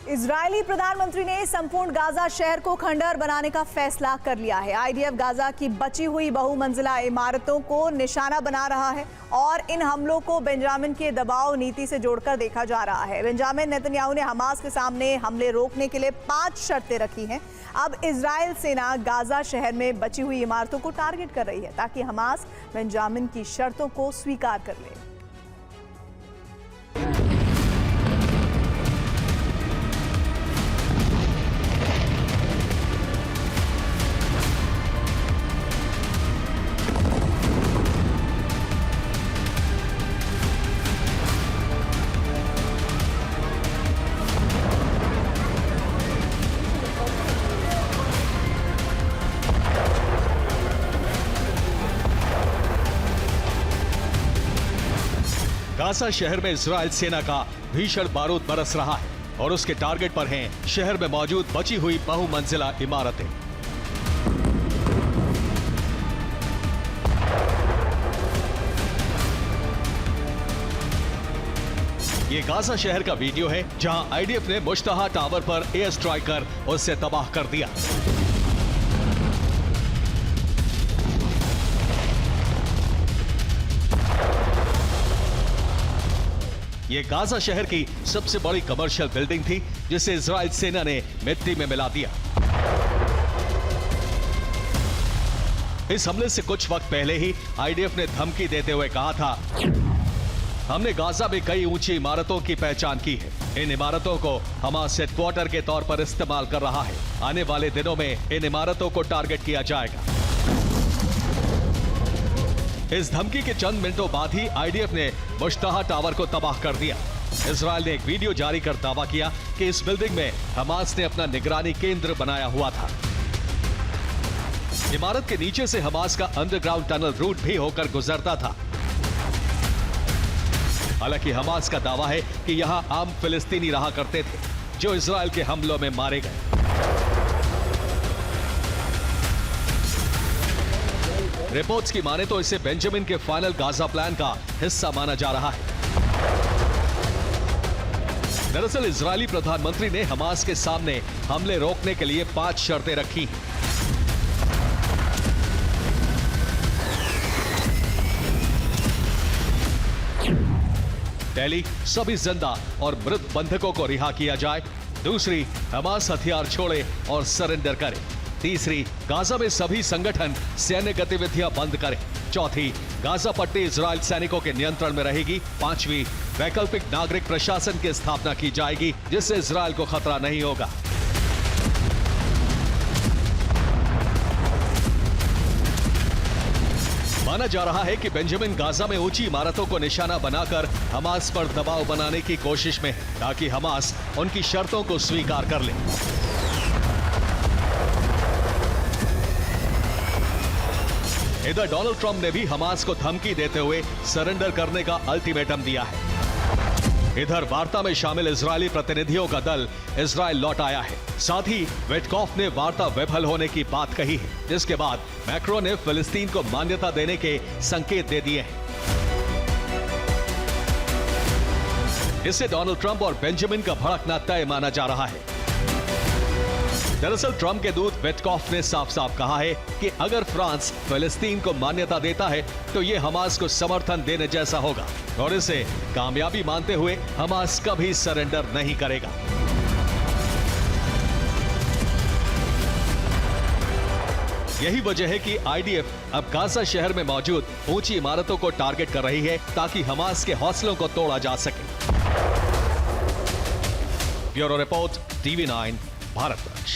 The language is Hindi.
इजरायली प्रधानमंत्री ने संपूर्ण गाजा शहर को खंडहर बनाने का फैसला कर लिया है। आईडीएफ गाजा की बची हुई बहुमंजिला इमारतों को निशाना बना रहा है और इन हमलों को बेंजामिन के दबाव नीति से जोड़कर देखा जा रहा है। बेंजामिन नेतन्याहू ने हमास के सामने हमले रोकने के लिए 5 शर्तें रखी हैं। अब इजरायल सेना गाजा शहर में बची हुई इमारतों को टारगेट कर रही है ताकि हमास बेंजामिन की शर्तों को स्वीकार कर ले। गाजा शहर में इजरायल सेना का भीषण बारूद बरस रहा है और उसके टारगेट पर हैं शहर में मौजूद बची हुई बहुमंजिला इमारतें। ये गाजा शहर का वीडियो है जहां आईडीएफ ने मुश्तहा टावर पर एयर स्ट्राइक कर उसे तबाह कर दिया। ये गाजा शहर की सबसे बड़ी कमर्शियल बिल्डिंग थी जिसे इजरायल सेना ने मिट्टी में मिला दिया। इस हमले से कुछ वक्त पहले ही आईडीएफ ने धमकी देते हुए कहा था, हमने गाजा में कई ऊंची इमारतों की पहचान की है। इन इमारतों को हमास हेडक्वार्टर के तौर पर इस्तेमाल कर रहा है। आने वाले दिनों में इन इमारतों को टारगेट किया जाएगा। इस धमकी के चंद मिनटों बाद ही आईडीएफ ने मुश्तहा टावर को तबाह कर दिया। इजरायल ने एक वीडियो जारी कर दावा किया कि इस बिल्डिंग में हमास ने अपना निगरानी केंद्र बनाया हुआ था। इमारत के नीचे से हमास का अंडरग्राउंड टनल रूट भी होकर गुजरता था। हालांकि हमास का दावा है कि यहां आम फिलिस्तीनी रहा करते थे जो इजरायल के हमलों में मारे गए। रिपोर्ट्स की माने तो इसे बेंजामिन के फाइनल गाजा प्लान का हिस्सा माना जा रहा है। दरअसल इजरायली प्रधानमंत्री ने हमास के सामने हमले रोकने के लिए 5 शर्तें रखी। पहली, सभी जिंदा और मृत बंधकों को रिहा किया जाए। दूसरी, हमास हथियार छोड़े और सरेंडर करे। तीसरी, गाजा में सभी संगठन सैन्य गतिविधियां बंद करें। चौथी, गाजा पट्टी इजरायल सैनिकों के नियंत्रण में रहेगी। पांचवी, वैकल्पिक नागरिक प्रशासन की स्थापना की जाएगी जिससे इजरायल को खतरा नहीं होगा। माना जा रहा है कि बेंजामिन गाजा में ऊंची इमारतों को निशाना बनाकर हमास पर दबाव बनाने की कोशिश में है ताकि हमास उनकी शर्तों को स्वीकार कर ले। इधर डोनाल्ड ट्रंप ने भी हमास को धमकी देते हुए सरेंडर करने का अल्टीमेटम दिया है। इधर वार्ता में शामिल इजरायली प्रतिनिधियों का दल इजरायल लौट आया है। साथ ही विटकॉफ ने वार्ता विफल होने की बात कही है, जिसके बाद मैक्रो ने फिलिस्तीन को मान्यता देने के संकेत दे दिए हैं। इससे डोनाल्ड ट्रंप और बेंजामिन का भड़कना तय माना जा रहा है। दरअसल ट्रंप के दूत विटकॉफ ने साफ साफ कहा है कि अगर फ्रांस फिलिस्तीन को मान्यता देता है तो ये हमास को समर्थन देने जैसा होगा और इसे कामयाबी मानते हुए हमास कभी सरेंडर नहीं करेगा। यही वजह है कि आईडीएफ अब गाजा शहर में मौजूद ऊंची इमारतों को टारगेट कर रही है ताकि हमास के हौसलों को तोड़ा जा सके। Bureau report, TV9 Bharatvarsh.